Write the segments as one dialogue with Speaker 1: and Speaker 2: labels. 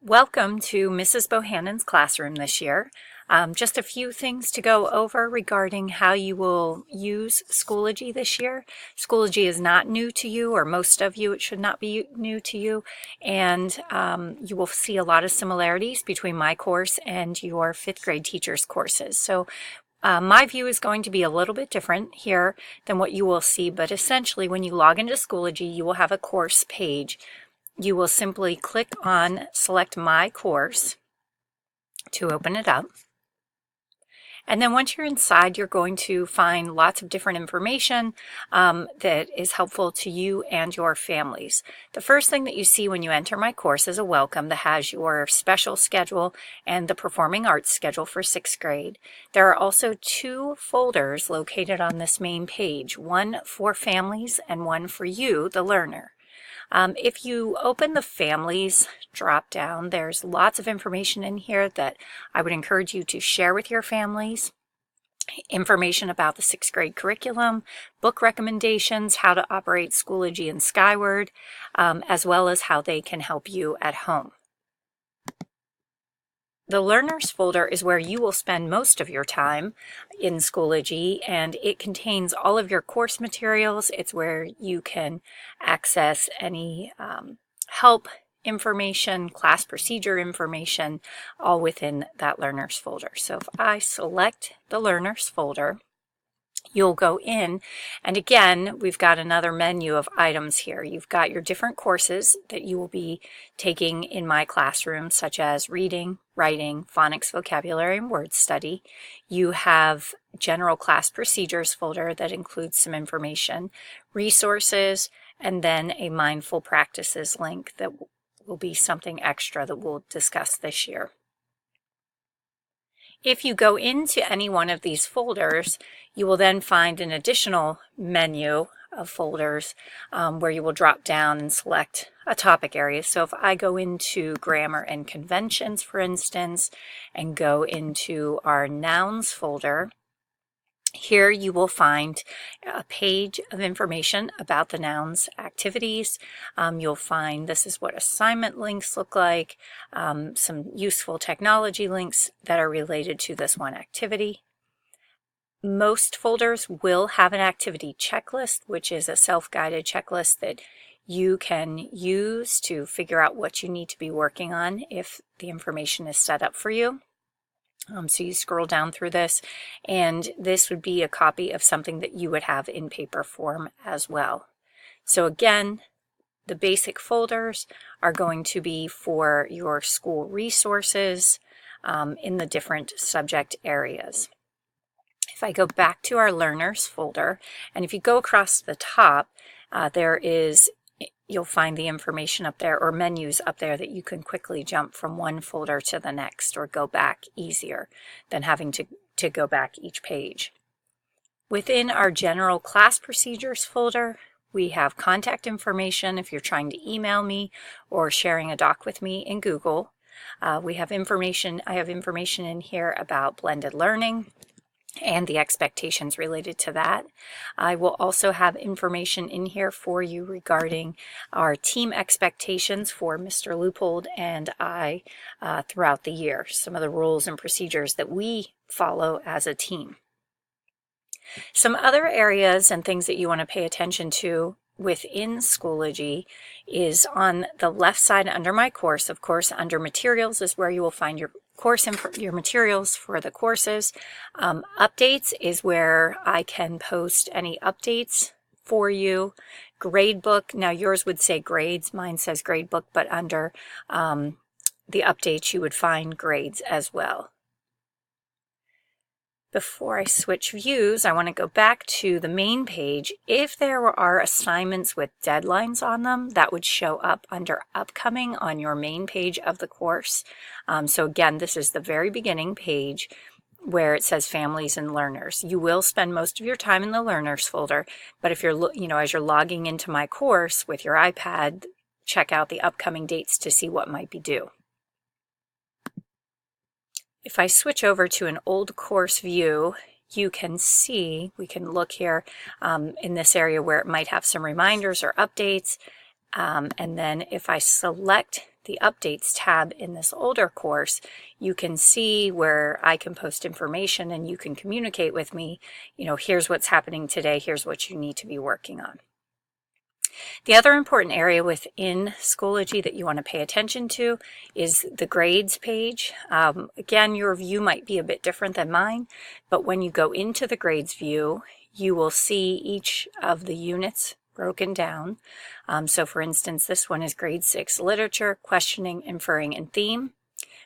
Speaker 1: Welcome to Mrs. Bohannon's classroom this year. Just a few things to go over regarding how you will use Schoology this year. Schoology is not new to you, or most of you, it should not be new to you, and you will see a lot of similarities between my course and your fifth grade teacher's courses. So my view is going to be a little bit different here than what you will see, but essentially when you log into Schoology, you will have a course page. You will simply click on select my course to open it up. And then once you're inside, you're going to find lots of different information that is helpful to you and your families. The first thing that you see when you enter my course is a welcome that has your special schedule and the performing arts schedule for sixth grade. There are also two folders located on this main page, one for families and one for you, the learner. If you open the families drop down, there's lots of information in here that I would encourage you to share with your families. Information about the sixth grade curriculum, book recommendations, how to operate Schoology and Skyward, as well as how they can help you at home. The Learners folder is where you will spend most of your time in Schoology, and it contains all of your course materials. It's where you can access any help information, class procedure information, all within that Learners folder. So if I select the Learners folder, you'll go in, and again, we've got another menu of items here. You've got your different courses that you will be taking in my classroom, such as reading, writing, phonics, vocabulary, and word study. You have general class procedures folder that includes some information, resources, and then a mindful practices link that will be something extra that we'll discuss this year. If you go into any one of these folders, you will then find an additional menu of folders where you will drop down and select a topic area. So if I go into grammar and conventions, for instance, and go into our nouns folder, here you will find a page of information about the nouns activities. You'll find this is what assignment links look like, some useful technology links that are related to this one activity. Most folders will have an activity checklist, which is a self-guided checklist that you can use to figure out what you need to be working on if the information is set up for you. So you scroll down through this, and this would be a copy of something that you would have in paper form as well. So again, the basic folders are going to be for your school resources in the different subject areas. If I go back to our Learners folder, and if you go across the top, you'll find the information up there, or menus up there, that you can quickly jump from one folder to the next or go back easier than having to go back each page. Within our general class procedures folder, we have contact information if you're trying to email me or sharing a doc with me in Google. I have information in here about blended learning and the expectations related to that. I will also have information in here for you regarding our team expectations for Mr. Leupold and I throughout the year, some of the rules and procedures that we follow as a team. Some other areas and things that you want to pay attention to within Schoology is on the left side under my course. Of course, under materials is where you will find your your materials for the courses. Updates is where I can post any updates for you. Gradebook, now yours would say grades, mine says gradebook, but under the updates you would find grades as well. Before I switch views, I want to go back to the main page. If there are assignments with deadlines on them, that would show up under upcoming on your main page of the course. So again, this is the very beginning page where it says families and learners. You will spend most of your time in the learners folder, but if you're, as you're logging into my course with your iPad, check out the upcoming dates to see what might be due. If I switch over to an old course view, you can see, we can look here in this area where it might have some reminders or updates. And then if I select the Updates tab in this older course, you can see where I can post information and you can communicate with me, here's what's happening today, here's what you need to be working on. The other important area within Schoology that you want to pay attention to is the grades page. Again, your view might be a bit different than mine, but when you go into the grades view, you will see each of the units broken down. So for instance, this one is grade 6 literature, questioning, inferring, and theme.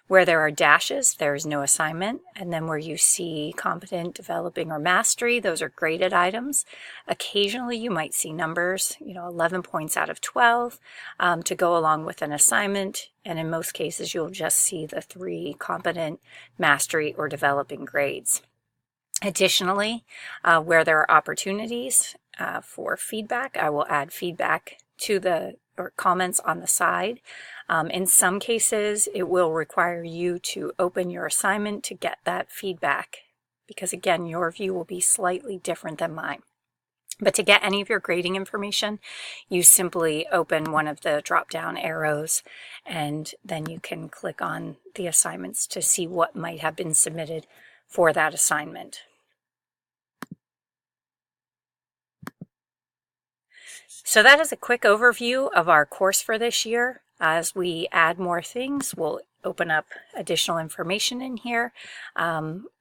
Speaker 1: Where there are dashes, there is no assignment. And then where you see competent, developing, or mastery, those are graded items. Occasionally you might see numbers, 11 points out of 12 to go along with an assignment. And in most cases, you'll just see the 3 competent, mastery, or developing grades. Additionally, where there are opportunities for feedback, I will add feedback to or comments on the side. In some cases, it will require you to open your assignment to get that feedback because, again, your view will be slightly different than mine. But to get any of your grading information, you simply open one of the drop-down arrows and then you can click on the assignments to see what might have been submitted for that assignment. So that is a quick overview of our course for this year. As we add more things, we'll open up additional information in here.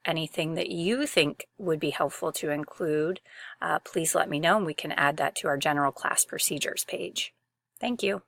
Speaker 1: Anything that you think would be helpful to include, please let me know and we can add that to our general class procedures page. Thank you.